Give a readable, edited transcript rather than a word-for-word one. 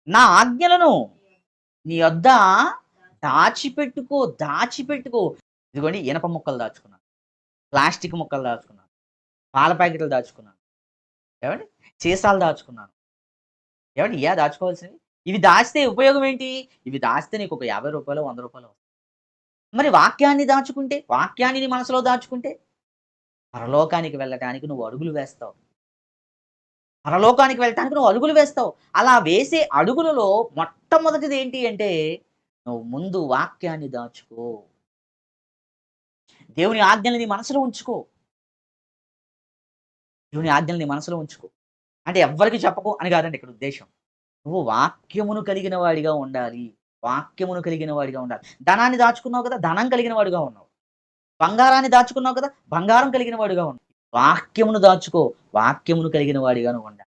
నా ఆజ్ఞలను నీ యొద్ద దాచిపెట్టుకో, దాచిపెట్టుకో. ఇదిగోండి ఇనప ముక్కలు దాచుకున్నాను. ప్లాస్టిక్ ముక్కలు దాచుకున్నాను. పాల ప్యాకెట్లు దాచుకున్నాను. ఏవండీ? సీసాలు దాచుకున్నాను. ఏవండీ ఇయ్యా దాచుకోవాల్సినవి? ఇవి దాచితే ఉపయోగం ఏంటి? ఇవి దాస్తే నీకొక రూ. 50, రూ. 100 వస్తాయి. మరి వాక్యాన్ని దాచుకుంటే, వాక్యాన్ని నీ మనసులో దాచుకుంటే, పరలోకానికి వెళ్ళటానికి నువ్వు అడుగులు వేస్తావు. పరలోకానికి వెళ్ళటానికి నువ్వు అడుగులు వేస్తావు. అలా వేసే అడుగులలో మొట్టమొదటిది ఏంటి అంటే, నువ్వు ముందు వాక్యాన్ని దాచుకో. దేవుని ఆజ్ఞలు నీ మనసులో ఉంచుకో. దేవుని ఆజ్ఞలు నీ మనసులో ఉంచుకో. అంటే ఎవ్వరికీ చెప్పకు అని కాదండి ఇక్కడ ఉద్దేశ్యం. నువ్వు వాక్యమును కలిగిన వాడిగా ఉండాలి. వాక్యమును కలిగిన వాడిగా ఉండాలి. ధనాన్ని దాచుకున్నావు కదా! ధనం కలిగిన వాడిగా ఉన్నావు. బంగారాన్ని దాచుకున్నావు కదా! బంగారం కలిగిన వాడిగా ఉన్నావు. వాక్యమును దాచుకో. వాక్యమును కలిగిన వాడిగా నువ్వు ఉండాలి.